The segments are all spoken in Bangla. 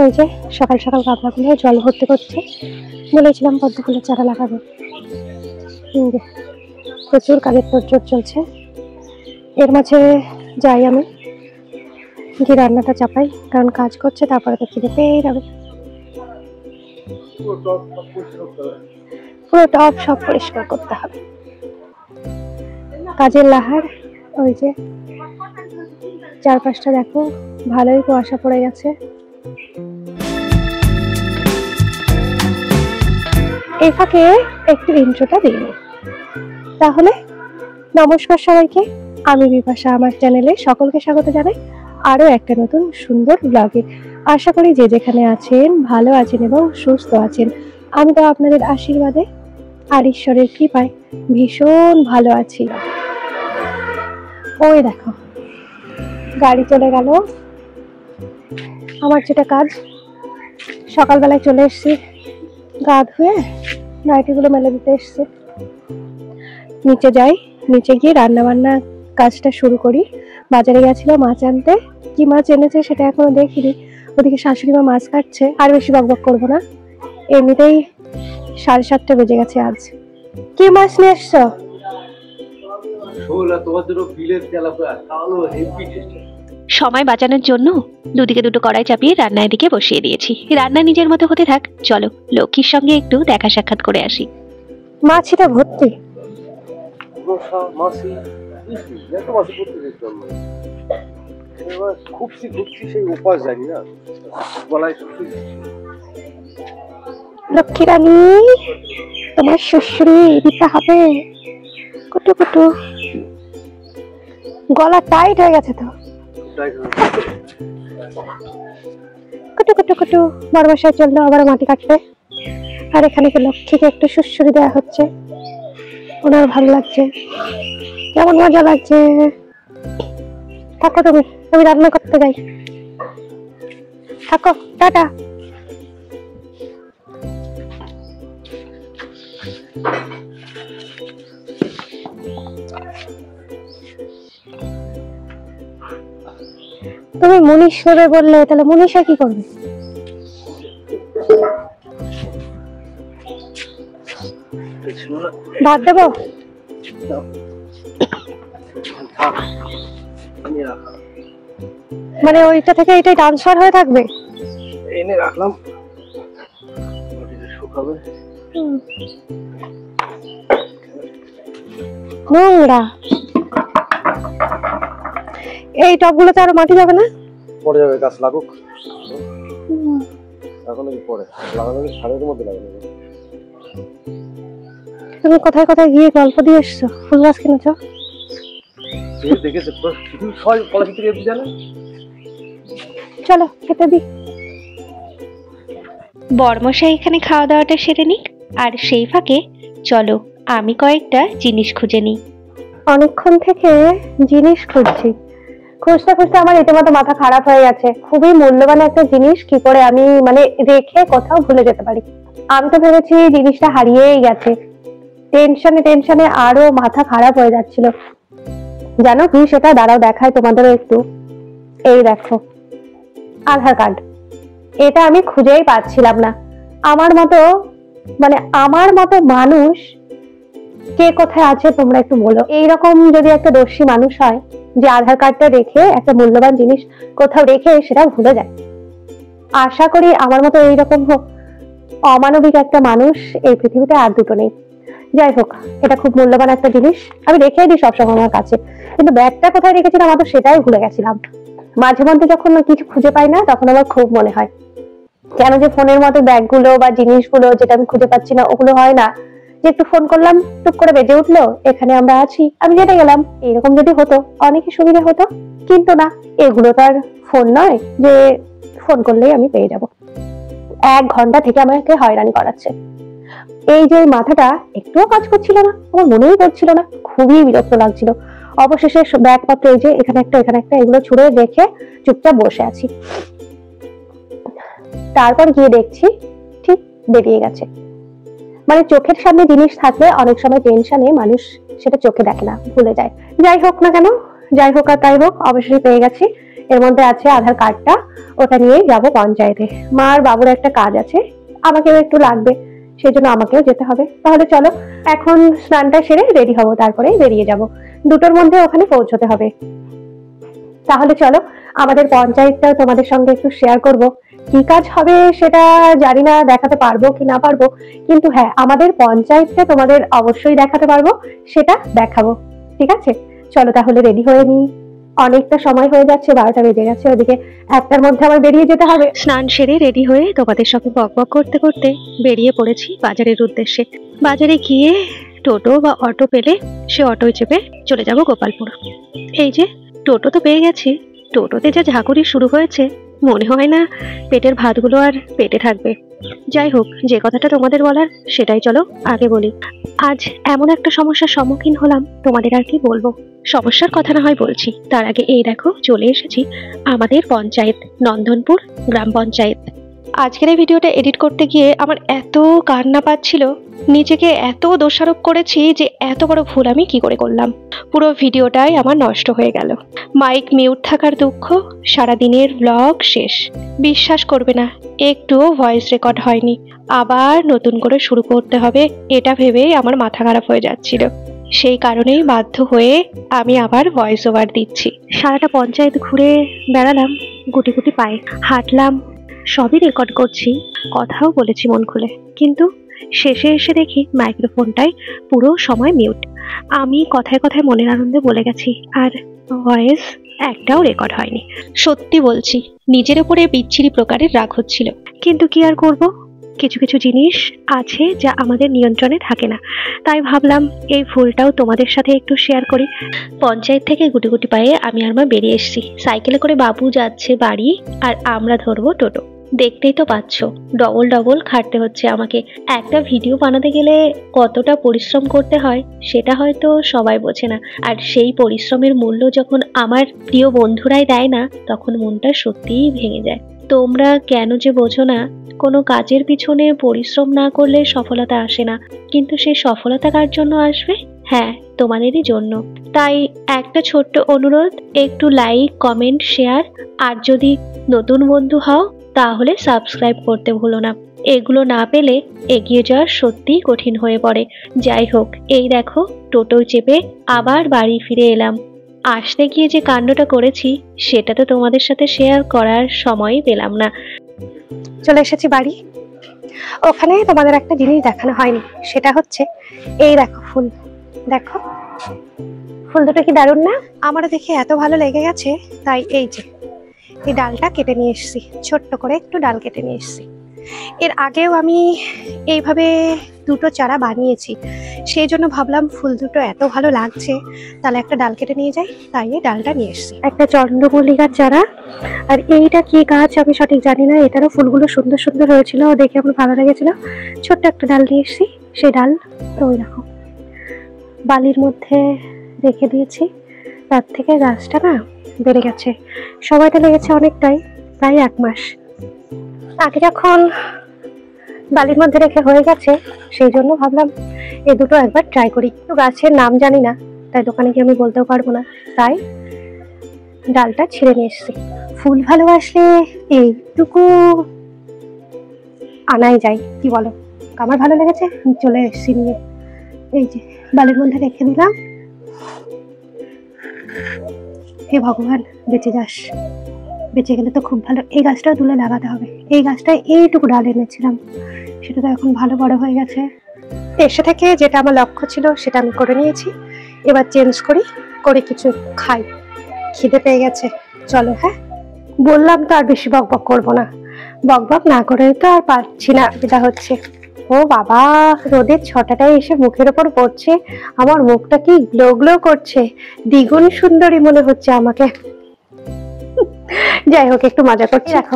ওই যে সকাল সকাল গামলাগুলো জল ভর্তি করছে, বলেছিলাম পদ্ম ফুলের চারা লাগাবে। প্রচুর কাজের তোড়জোড় চলছে। এর মাঝে যাই আমি গিয়ে রান্নাটা চাপাই, কারণ কাজ করছে, তারপরে তো খিদে পেয়ে যাবে। পুরো টব সব পরিষ্কার করতে হবে। কাজের লাহার। ওই যে চারপাশটা দেখো, ভালোই কুয়াশা পড়ে গেছে। এই ফাঁকে একটু ইন্ট্রোটা দিই। তাহলে নমস্কার সবাইকে, আমি বিপাশা, আমার চ্যানেলে সকলকে স্বাগত জানাই আরো একটা নতুন সুন্দর ব্লগে। আশা করি যে যেখানে আছেন ভালো আছেন এবং সুস্থ আছেন। আমি তো আপনাদের আশীর্বাদে আর ঈশ্বরের কৃপায় ভীষণ ভালো আছি। ওই দেখো গাড়ি চলে গেল। আমার যেটা কাজ, সকালবেলায় চলে এসছি, গা ধুয়ে নাইটিগুলো মেলে দিতে এসছি। নিচে যাই, নিচে গিয়ে রান্না বান্না কাজটা শুরু করি। বাজারে গেছিল মাছ আনতে, কি মাছ এনেছে সেটা এখনো দেখিনি। ওদিকে শাশুড়ি মা মাছ কাটছে। আর বেশি বকবক করবো না, এমনিতেই 7:30 বেজে গেছে। আজ কি মাছ নিয়ে এসছো? সময় বাঁচানোর জন্য দুদিকে দুটো কড়াই চাপিয়ে রান্নার দিকে বসিয়ে দিয়েছি। রান্না নিজের মতো হতে থাক, চলো লক্ষ্মীর সঙ্গে একটু দেখা সাক্ষাৎ করে আসি। মাছিটা ভর্তি। লক্ষ্মী রানী, তোমার শ্বশুরি দিতে হবে। কুটু কুটু, গলা টাইট হয়ে গেছে তো। কুটু কুটু কুটু, বড় মশাই চললো আবার মাটি কাটতে। আর এখানে কি লক্ষ্মীকে একটু সুশ্রী দেওয়া হচ্ছে, ওনার ভালো লাগছে, কেমন মজা লাগছে। থাকো তুমি, আমি রান্না করতে যাই। থাকো, টাটা। তুমি মুনিশ নেবে বললে, তাহলে মুনিশা কি করবে? ভাত দেবো? মানে ওইটা থেকে এটাই ট্রান্সফার হয়ে থাকবে? এনে রাখলাম, শুকাবে। নোংরা এই টবগুলোতে আরো মাটি যাবে না? পড়ে যাবে, গাছ লাগুক। এখন কি পড়ে লাগানো, ছাড়ের মধ্যে লাগানো। তুমি কোথায় কোথায় গিয়ে গল্প দিয়ে এসছো? ফুল গাছ কিনেছো? দেখেছো শুধু সবাই কলা ভিতরে জানে। চলো খেতে দি। বড়মশাই এখানে খাওয়া দাওয়াটা সেরে নিক, আর সেই ফাঁকে চলো আমি কয়েকটা জিনিস খুঁজে নিই। অনেকক্ষণ থেকে জিনিস খুঁজছি, খুঁজতে খুঁজতে আমার রীতিমতো মাথা খারাপ হয়ে গেছে। খুবই মূল্যবান একটা জিনিস কি করে আমি রেখে কোথাও ভুলে যেতে পারি। আমি তো ভেবেছি জিনিসটা হারিয়েই গেছে। টেনশনে টেনশনে আরো মাথা খারাপ হয়ে যাচ্ছিল। জানো কি সেটা? দাঁড়াও দেখাই তোমাদেরও একটু। এই দেখো, আধার কার্ড। এটা আমি খুঁজেই পাচ্ছিলাম না। আমার মতো মানুষ কে কোথায় আছে তোমরা একটু বলো। এইরকম যদি একটা দোষী মানুষ হয় যে আধার কার্ডটা রেখে একটা মূল্যবান জিনিস কোথাও রেখে সেটা ভুলে যায়, আশা করি আমার মতো এইরকম অমানবিক একটা মানুষ এই পৃথিবীতে আর দুটো নেই। যাই হোক, এটা খুব মূল্যবান একটা জিনিস, আমি রেখেই দিই সবসময় আমার কাছে। কিন্তু ব্যাগটা কোথায় রেখেছিলাম আমি তো সেটাই ভুলে গেছিলাম। মাঝে মধ্যে যখন কিছু খুঁজে পাই না, তখন আমার খুব মনে হয় কেন যে ফোনের মতো ব্যাগগুলো বা জিনিসগুলো যেটা আমি খুঁজে পাচ্ছি না, ওগুলো হয় না যে একটু ফোন করলাম, টুক করে বেজে উঠলো, এখানে আমরা আছি, আমি জেনে গেলাম। এরকম যদি হতো অনেকই সুবিধা হতো, কিন্তু না, এগুলো তো আর ফোন নয় যে ফোন করলেই আমি পেয়ে যাব। 1 ঘন্টা থেকে আমাকে হয়রানি করাচ্ছে। এই যে মাথাটা একটুও কাজ করছিল না, আমার মনেই পড়ছিল না, খুবই বিরক্ত লাগছিল। অবশেষে ব্যাগপত্র এই যে এখানে একটা এগুলো ছুঁড়ে রেখে চুপচাপ বসে আছি। তারপর গিয়ে দেখছি ঠিক বেরিয়ে গেছে। চোখের সামনে জিনিস থাকলে অনেক সময় টেনশনে মানুষ সেটা চোখে দেখে না, ভুলে যায়। যাই হোক না কেন, যাই হোক আর তাই হোক, অবশ্যই পেয়ে গেছি। এর মধ্যে আছে আধার কার্ডটা, ওটা নিয়ে যাব পঞ্চায়েতে। মা আর বাবুর একটা কাজ আছে, আমাকেও একটু লাগবে, সেই জন্য আমাকেও যেতে হবে। তাহলে চলো এখন স্নানটা সেরে রেডি হবো, তারপরে বেরিয়ে যাব। 2টোর মধ্যে ওখানে পৌঁছতে হবে। তাহলে চলো আমাদের পঞ্চায়েতটা তোমাদের সঙ্গে একটু শেয়ার করব। কি কাজ হবে সেটা জানি না, দেখাতে পারবো কি না পারবো, কিন্তু হ্যাঁ আমাদের পঞ্চায়েতটা তোমাদের অবশ্যই দেখাতে পারবো, সেটা দেখাবো। ঠিক আছে, চলো তাহলে রেডি হয়ে নিই। অনেকটা সময় হয়ে যাচ্ছে, 12টা বেজে গেছে, ওদিকে 1টার মধ্যে আবার বেরিয়ে যেতে হবে। স্নান সেরে রেডি হয়ে তোমাদের সঙ্গে বকবক করতে করতে বেরিয়ে পড়েছি বাজারের উদ্দেশ্যে। বাজারে গিয়ে টোটো বা অটো পেলে সে অটোয় চেপে চলে যাব গোপালপুর। এই যে টোটো তো পেয়ে গেছি, টোটোতে যা ঝাঁকুনি শুরু হয়েছে, মনে হয় না পেটের ভাতগুলো আর পেটে থাকবে। যাই হোক, যে কথাটা তোমাদের বলার সেটাই চলো আগে বলি। আজ এমন একটা সমস্যার সম্মুখীন হলাম, তোমাদের আর কি বলবো। সমস্যার কথা না হয় বলছি, তার আগে এই দেখো চলে এসেছি আমাদের পঞ্চায়েত, নন্দনপুর গ্রাম পঞ্চায়েত। আজকের এই ভিডিওটা এডিট করতে গিয়ে আমার এত কান্না পাচ্ছিল, নিজেকে এত দোষারোপ করেছি যে এত বড় ভুল আমি কি করে করলাম। পুরো ভিডিওটাই আমার নষ্ট হয়ে গেল। মাইক মিউট থাকার দুঃখ, সারাদিনের ব্লগ শেষ। বিশ্বাস করবে না, একটুও ভয়েস রেকর্ড হয়নি। আবার নতুন করে শুরু করতে হবে, এটা ভেবেই আমার মাথা খারাপ হয়ে যাচ্ছিল। সেই কারণেই বাধ্য হয়ে আমি আবার ভয়েস ওভার দিচ্ছি। সারাটা পঞ্চায়েত ঘুরে বেড়ালাম, গুটি গুটি পায়ে হাঁটলাম, সবই রেকর্ড করছি, কথাও বলেছি মন খুলে, কিন্তু শেষে এসে দেখি মাইক্রোফোনটাই পুরো সময় মিউট। আমি কথায় কথায় মনের আনন্দে বলে গেছি, আর ভয়েস একটাও রেকর্ড হয়নি। সত্যি বলছি, নিজের উপরে বিচ্ছিরি প্রকারের রাগ হচ্ছিল, কিন্তু কি আর করব, কিছু কিছু জিনিস আছে যা আমাদের নিয়ন্ত্রণে থাকে না। তাই ভাবলাম এই ভুলটাও তোমাদের সাথে একটু শেয়ার করি। পঞ্চায়েত থেকে গুটি গুটি পায়ে আমি আর মা বেরিয়ে এসেছি। সাইকেলে করে বাবু যাচ্ছে বাড়ি, আর আমরা ধরবো টোটো। দেখতেই তো পাচ্ছ, ডবল ডবল খাটতে হচ্ছে আমাকে। একটা ভিডিও বানাতে গেলে কতটা পরিশ্রম করতে হয় সেটা হয়তো সবাই বোঝে না, আর সেই পরিশ্রমের মূল্য যখন আমার প্রিয় বন্ধুরাই দেয় না, তখন মনটা সত্যিই ভেঙে যায়। তোমরা কেন যে বোঝো না, কোনো কাজের পিছনে পরিশ্রম না করলে সফলতা আসে না, কিন্তু সেই সফলতা কার জন্য আসবে? হ্যাঁ, তোমাদেরই জন্য। তাই একটা ছোট্ট অনুরোধ, একটু লাইক, কমেন্ট, শেয়ার, আর যদি নতুন বন্ধু হও তাহলে সাবস্ক্রাইব করতে ভুলো না। এগুলো না পেলে এগিয়ে যাওয়া সত্যিই কঠিন হয়ে পড়ে। যাই হোক, এই দেখো টোটো চেপে আবার বাড়ি ফিরে এলাম। আসতে গিয়ে যে কাণ্ডটা করেছি সেটা তো তোমাদের সাথে শেয়ার করার সময়ই পেলাম না। চলে এসেছি বাড়ি। ওখানে তোমাদের একটা জিনিস দেখানো হয়নি, সেটা হচ্ছে এই দেখো ফুল। দেখো ফুল দুটো কি দারুণ না? আমার দেখে এত ভালো লেগে গেছে, তাই এই যে এই ডালটা কেটে নিয়ে এসেছি, ছোট্ট করে একটু ডাল কেটে নিয়ে এসেছি। এর আগেও আমি এইভাবে 2টো চারা বানিয়েছি, সেই জন্য ভাবলাম ফুল দুটো এত ভালো লাগছে, তাহলে একটা ডাল কেটে নিয়ে যাই, তাই এই ডালটা নিয়ে এসেছি। একটা চন্দ্রমল্লিকার চারা, আর এইটা কি গাছ আমি সঠিক জানি না, এটারও ফুলগুলো সুন্দর সুন্দর হয়েছিল, দেখে আমার ভালো লেগেছিল। ছোট্ট একটা ডাল নিয়ে এসেছি, সেই ডাল ওই দেখো বালির মধ্যে রেখে দিয়েছি, তার থেকে গাছটা না বেড়ে গেছে। সময়টা লেগেছে অনেকটাই, প্রায় 1 মাস আগে। যখন বালির মধ্যে রেখে হয়ে গেছে, সেই জন্য ভাবলাম এই দুটো একবার ট্রাই করি। তো গাছের নাম জানি না, তাই দোকানে গিয়ে আমি বলতেও পারবো না, তাই ডালটা ছিঁড়ে নিয়ে এসেছি। ফুল ভালোবাসলে এইটুকু আনাই যায়, কি বলো? আমার ভালো লেগেছে, চলে এসেছি নিয়ে। এই যে বালির মধ্যে রেখে দিলাম। হে ভগবান, বেঁচে যাস, বেঁচে গেলে তো খুব ভালো। এই গাছটাও তুলে লাগাতে হবে। এই গাছটায় এইটুকু ডাল এনেছিলাম, সেটা তো এখন ভালো বড় হয়ে গেছে। এসে থেকে যেটা আমার লক্ষ্য ছিল সেটা আমি করে নিয়েছি, এবার চেঞ্জ করি, করে কিছু খাই, খিদে পেয়ে গেছে। চলো, হ্যাঁ বললাম তো আর বেশি বকবক করবো না, বকবক না করে তো আর পারছি না, যেটা হচ্ছে। ও বাবা, রোদের ছটাটায় এসে মুখের ওপর পড়ছে, আমার মুখটা কি গ্লো গ্লো করছে, দ্বিগুণ সুন্দরী মনে হচ্ছে আমাকে। যাই হোক, একটু মজা করছি। দেখো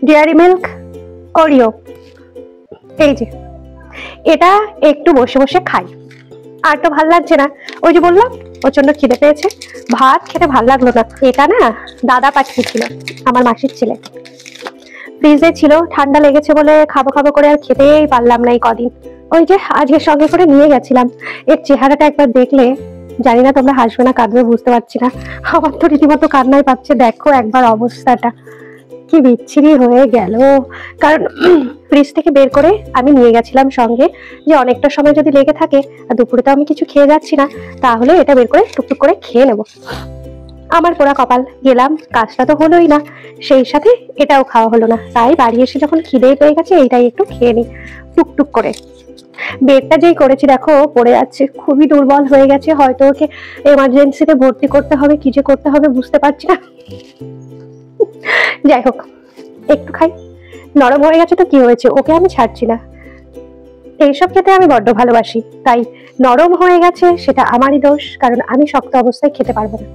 ডেয়ারি মিল্ক ওরিও, এই যে এটা একটু বসে বসে খাই, আর তো ভাল লাগছে না। ওই যে বললাম প্রচন্ড খিদে পেয়েছে, ভাত খেতে ভাল লাগলো না। এটা না দাদা পাঠিয়েছিল, আমার মাসির ছেলে, ফ্রিজে ছিল, ঠান্ডা লেগেছে বলে খাবো খাবো করে আর খেতেই পারলাম না এই কদিন। ওই যে আজকে সঙ্গে করে নিয়ে গেছিলাম। এর চেহারাটা একবার দেখলে জানি না তোমরা হাসবে না কাঁদবে বুঝতে পারছি না, আমার তো রীতিমতো কান্নাই পাচ্ছে। দেখো একবার অবস্থাটা কি বিচ্ছিরি হয়ে গেল। কারণ ফ্রিজ থেকে বের করে আমি নিয়ে গেছিলাম সঙ্গে, যে অনেকটা সময় যদি লেগে থাকে আর দুপুরে তো আমি কিছু খেয়ে যাচ্ছি না, তাহলে এটা বের করে টুকটুক করে খেয়ে নেব। আমার পোড়া কপাল, গেলাম কাজটা তো হলোই না, সেই সাথে এটাও খাওয়া হলো না। তাই বাড়ি এসে যখন খিদে পেয়ে গেছে এইটাই একটু খেয়ে নিই টুকটুক করে। বেডটা যেই করেছি দেখো পড়ে যাচ্ছে, খুবই দুর্বল হয়ে গেছে। হয়তো ওকে এমার্জেন্সিতে ভর্তি করতে হবে, কি যে করতে হবে বুঝতে পারছি না। যাই হোক একটু খাই, নরম হয়ে গেছে তো কি হয়েছে, ওকে আমি ছাড়ছি না। এইসব খেতে আমি বড্ড ভালোবাসি, তাই নরম হয়ে গেছে সেটা আমারই দোষ, কারণ আমি শক্ত অবস্থায় খেতে পারবো না।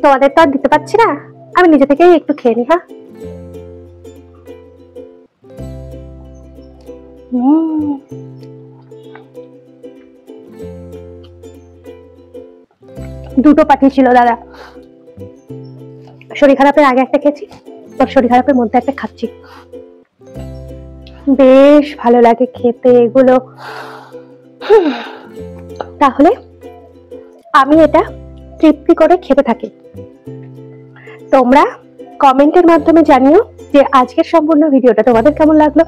তোমাদের তো আর দিতে পারছি না, আমি নিজে থেকেই একটু খেয়ে নি। হ্যাঁ দুটো পাঠিয়েছিল দাদা, শরীর খারাপের আগে একটা খেয়েছি, তোর শরীর খারাপের মধ্যে একটা খাচ্ছি। বেশ ভালো লাগে খেতে এগুলো। তাহলে আমি এটা তৃপ্তি করে খেতে থাকি। তোমরা কমেন্টের মাধ্যমে জানিও যে আজকের সম্পূর্ণ ভিডিওটা তোমাদের কেমন লাগলো।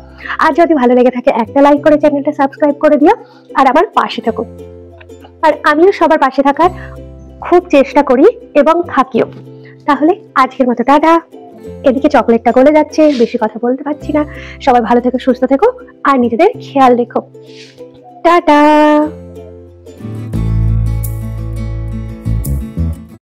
আর যদি ভালো লেগে থাকে একটা লাইক করে চ্যানেলটা সাবস্ক্রাইব করে দিও, আর আমার পাশে থাকো। আর আমিও সবার পাশে থাকার খুব চেষ্টা করি এবং থাকিও। তাহলে আজকের মতো টাটা। এদিকে চকলেটটা গলে যাচ্ছে, বেশি কথা বলতে পারছি না। সবাই ভালো থেকো, সুস্থ থেকো, আর নিজেদের খেয়াল রেখো। টাটা।